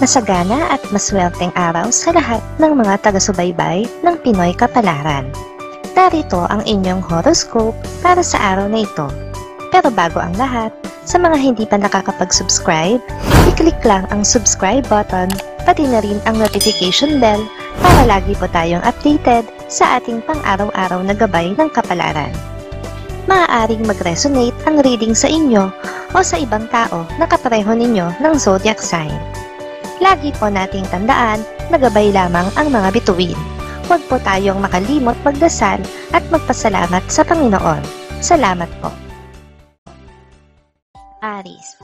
Masagana at maswerteng araw sa lahat ng mga taga-subaybay ng Pinoy Kapalaran. Narito ang inyong horoscope para sa araw na ito. Pero bago ang lahat, sa mga hindi pa nakakapag-subscribe, i-click lang ang subscribe button, pati na rin ang notification bell para lagi po tayong updated sa ating pang-araw-araw na gabay ng kapalaran. Maaaring mag-resonate ang reading sa inyo o sa ibang tao na kapareho ninyo ng zodiac sign. Lagi po nating tandaan na gabay lamang ang mga bituin. Huwag po tayong makalimot magdasal at magpasalamat sa Panginoon. Salamat po. Aries,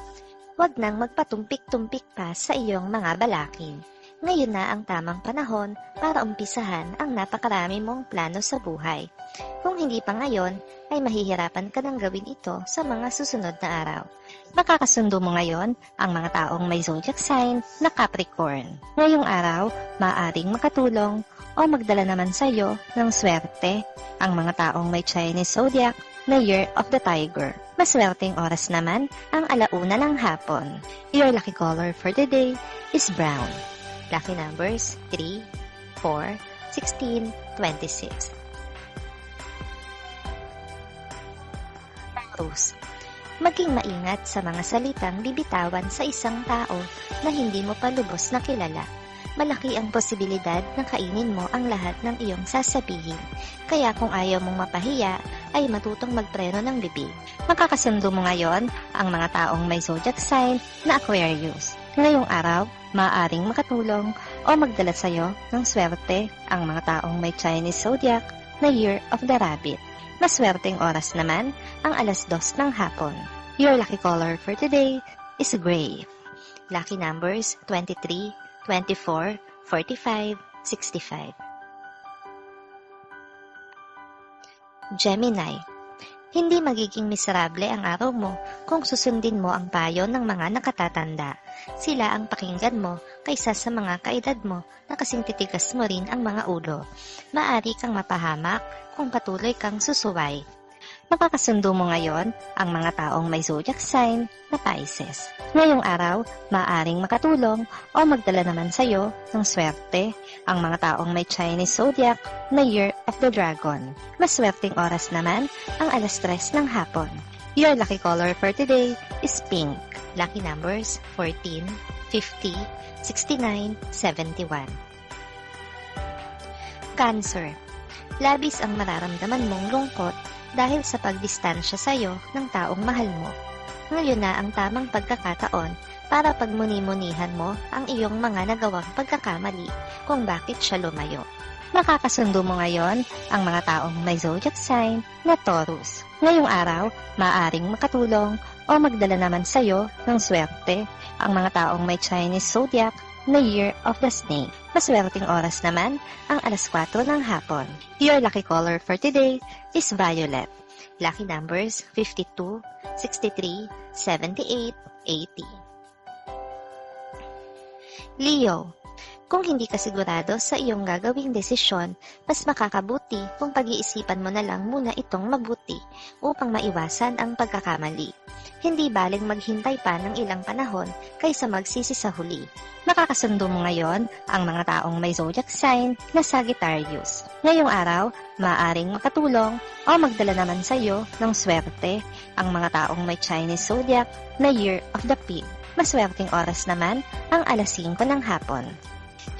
huwag nang magpatumpik-tumpik pa sa iyong mga balakid. Ngayon na ang tamang panahon para umpisahan ang napakarami mong plano sa buhay. Kung hindi pa ngayon, ay mahihirapan ka nang gawin ito sa mga susunod na araw. Makakasundo mo ngayon ang mga taong may zodiac sign na Capricorn. Ngayong araw, maaaring makatulong o magdala naman sa iyo ng swerte ang mga taong may Chinese zodiac na Year of the Tiger. Maswerteng oras naman ang 1:00 ng hapon. Your lucky color for the day is brown. Lucky numbers 3, 4, 16, 26. Taurus, maging maingat sa mga salitang bibitawan sa isang tao na hindi mo pa lubos na kilala. Malaki ang posibilidad na kainin mo ang lahat ng iyong sasabihin. Kaya kung ayaw mong mapahiya, ay matutong magpreno ng bibig. Makakasundo mo ngayon ang mga taong may zodiac sign na Aquarius. Ngayong araw, maaaring makatulong o magdala sa iyo ng swerte ang mga taong may Chinese zodiac na Year of the Rabbit. Maswerteng oras naman ang 2:00 ng hapon. Your lucky color for today is gray. Lucky numbers 23, 24, 45, 65. Gemini, hindi magiging miserable ang araw mo kung susundin mo ang payo ng mga nakatatanda. Sila ang pakinggan mo kaysa sa mga kaedad mo na kasing titigas mo rin ang mga ulo. Maaari kang mapahamak kung patuloy kang susuway. Makakasundo mo ngayon ang mga taong may zodiac sign na Pisces. Ngayong araw, maaaring makatulong o magdala naman sa iyo ng swerte ang mga taong may Chinese zodiac na Year of the Dragon. Maswerteng oras naman ang 3:00 ng hapon. Your lucky color for today is pink. Lucky numbers 14, 50, 69, 71. Cancer, labis ang mararamdaman mong lungkot dahil sa pagdistansya sa iyo ng taong mahal mo. Ngayon na ang tamang pagkakataon para pagmuni-munihan mo ang iyong mga nagawang pagkakamali kung bakit siya lumayo. Makakasundo mo ngayon ang mga taong may zodiac sign na Taurus. Ngayong araw, maaaring makatulong o magdala naman sa iyo ng swerte ang mga taong may Chinese zodiac na Year of the Snake. Maswerteng oras naman ang 4:00 ng hapon. Your lucky color for today is violet. Lucky numbers 52, 63, 78, 80. Leo, kung hindi ka sigurado sa iyong gagawing desisyon, mas makakabuti kung pag-iisipan mo na lang muna itong mabuti upang maiwasan ang pagkakamali. Hindi baling maghintay pa ng ilang panahon kaysa magsisi sa huli. Makakasundo mo ngayon ang mga taong may zodiac sign na Sagittarius. Ngayong araw, maaaring makatulong o magdala naman sa iyo ng swerte ang mga taong may Chinese zodiac na Year of the Pig. Maswerteng oras naman ang 5:00 ng hapon.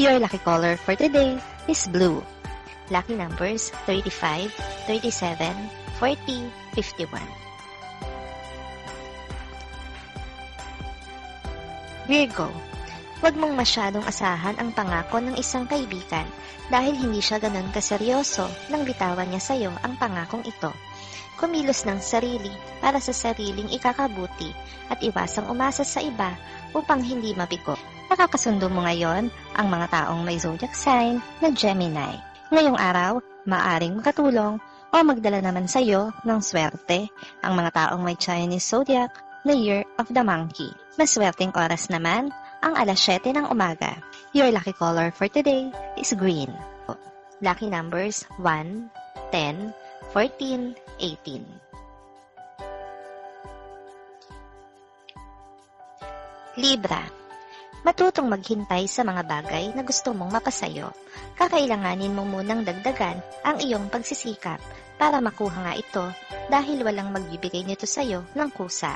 Your lucky color for today is blue. Lucky numbers 35, 37, 40, 51. Virgo, huwag mong masyadong asahan ang pangako ng isang kaibigan dahil hindi siya ganun kaseryoso nang bitawan niya sa iyo ang pangakong ito. Kumilos ng sarili para sa sariling ikakabuti at iwasang umasa sa iba upang hindi mabigo. Makakasundo mo ngayon ang mga taong may zodiac sign na Gemini. Ngayong araw, maaaring makatulong o magdala naman sa iyo ng swerte ang mga taong may Chinese zodiac na Year of the Monkey. Maswerteng oras naman ang 7:00 ng umaga. Your lucky color for today is green. Lucky numbers 1, 10, 14, 18. Libra, Matutong maghintay sa mga bagay na gusto mong mapasayo. Kakailanganin mo munang dagdagan ang iyong pagsisikap para makuha nga ito dahil walang magbibigay nito sa'yo ng kusa.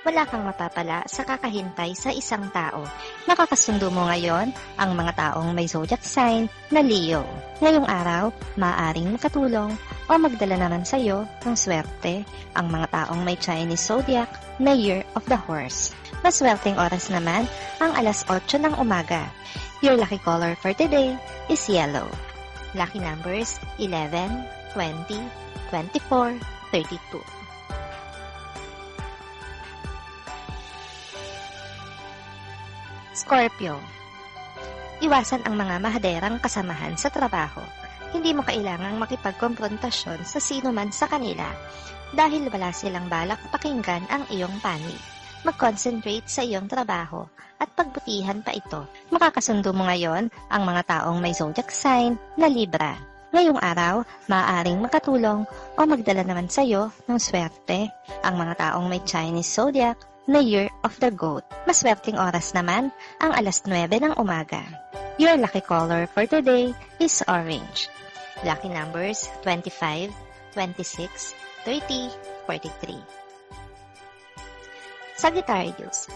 Wala kang mapapala sa kakahintay sa isang tao. Nakakasundo mo ngayon ang mga taong may zodiac sign na Leo. Ngayong araw, maaaring makatulong o magdala naman sa iyo ng swerte ang mga taong may Chinese zodiac na Year of the Horse. Maswerteng oras naman ang alas 8 ng umaga. Your lucky color for today is yellow. Lucky numbers 11, 20, 24, 32. Scorpio. Iwasan ang mga mahaderang kasamahan sa trabaho. Hindi mo kailangang makipagkomprontasyon sa sino man sa kanila dahil wala silang balak pakinggan ang iyong panig. Mag-concentrate sa iyong trabaho at pagbutihan pa ito. Makakasundo mo ngayon ang mga taong may zodiac sign na Libra. Ngayong araw, maaaring makatulong o magdala naman sa iyo ng swerte ang mga taong may Chinese zodiac na Year of the Goat. Maswerteng oras naman ang alas 9 ng umaga. Your lucky color for today is orange. Lucky numbers 25, 26, 30, 43. Sagittarius.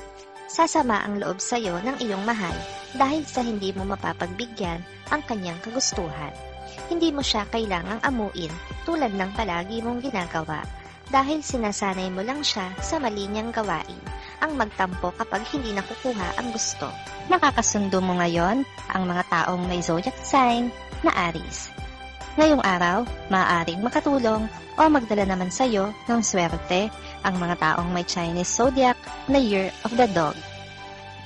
Sasama ang loob sa iyo ng iyong mahal dahil sa hindi mo mapapagbigyan ang kanyang kagustuhan. Hindi mo siya kailangang amuin tulad ng palagi mong ginagawa dahil sinasanay mo lang siya sa mali niyang gawain, ang magtampo kapag hindi nakukuha ang gusto. Makakasundo mo ngayon ang mga taong may zodiac sign na Aries. Ngayong araw, maaaring makatulong o magdala naman sa iyo ng swerte ang mga taong may Chinese zodiac na Year of the Dog.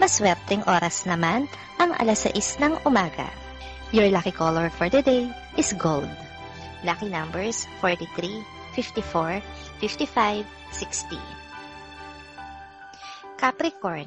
Maswerteng oras naman ang alas 6 ng umaga. Your lucky color for today is gold. Lucky numbers 43, 54, 55, 60. Capricorn.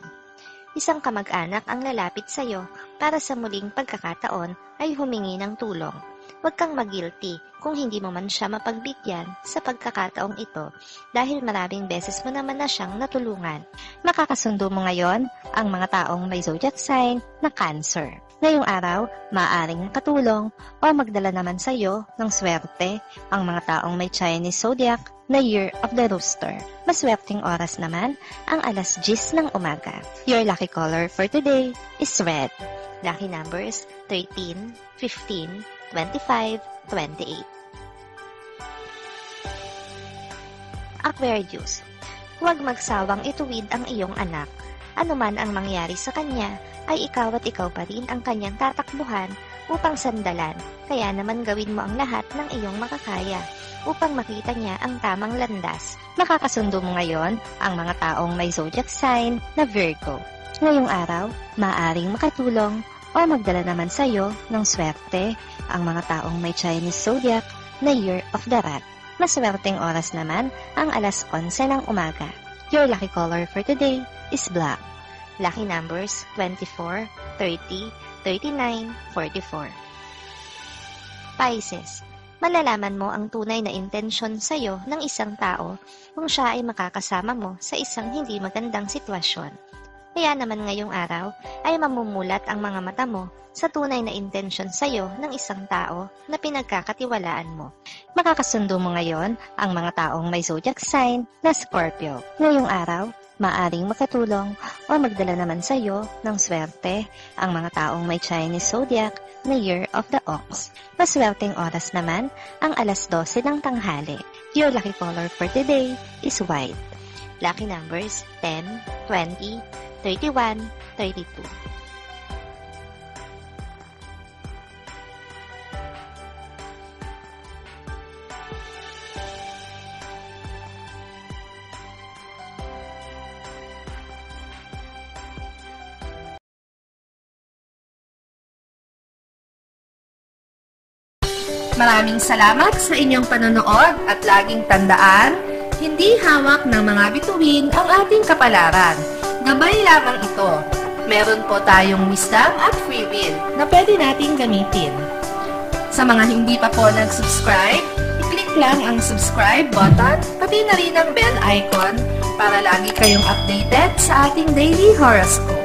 Isang kamag-anak ang lalapit sa iyo para sa muling pagkakataon ay humingi ng tulong. Huwag kang mag-guilty kung hindi mo man siya mapagbigyan sa pagkakataong ito dahil maraming beses mo naman na siyang natulungan. Makakasundo mo ngayon ang mga taong may zodiac sign na Cancer. Ngayong araw, maaaring makatulong o magdala naman sa iyo ng swerte ang mga taong may Chinese zodiac na Year of the Rooster. Maswerteng oras naman ang alas 10 ng umaga. Your lucky color for today is red. Lucky numbers 13, 15, 25, 28. Aquarius. Huwag magsawang ituwid ang iyong anak. Ano man ang mangyari sa kanya, ay ikaw at ikaw pa rin ang kanyang tatakbuhan upang sandalan. Kaya naman gawin mo ang lahat ng iyong makakaya upang makita niya ang tamang landas. Makakasundo mo ngayon ang mga taong may zodiac sign na Virgo. Ngayong araw, maaaring makatulong o magdala naman sa iyo ng swerte ang mga taong may Chinese zodiac na Year of the Rat. Maswerteng oras naman ang alas 11 ng umaga. Your lucky color for today is black. Lucky numbers 24, 30, 39, 44. Pisces. Malalaman mo ang tunay na intensyon sa iyo ng isang tao kung siya ay makakasama mo sa isang hindi magandang sitwasyon. Kaya naman ngayong araw ay mamumulat ang mga mata mo sa tunay na intensyon sa iyo ng isang tao na pinagkakatiwalaan mo. Makakasundo mo ngayon ang mga taong may zodiac sign na Scorpio. Ngayong araw, maaring makatulong o magdala naman sa iyo ng swerte ang mga taong may Chinese zodiac na Year of the Ox. Maswerteng oras naman ang alas 12 ng tanghali. Your lucky color for today is white. Lucky numbers 10, 20, 31, 32. Maraming salamat sa inyong panonood at laging tandaan, hindi hawak ng mga bituin ang ating kapalaran. Gabay lamang ito. Meron po tayong wisdom at free will na pwede nating gamitin. Sa mga hindi pa po nag-subscribe, i-click lang ang subscribe button, pati na rin ang bell icon para lagi kayong updated sa ating daily horoscope.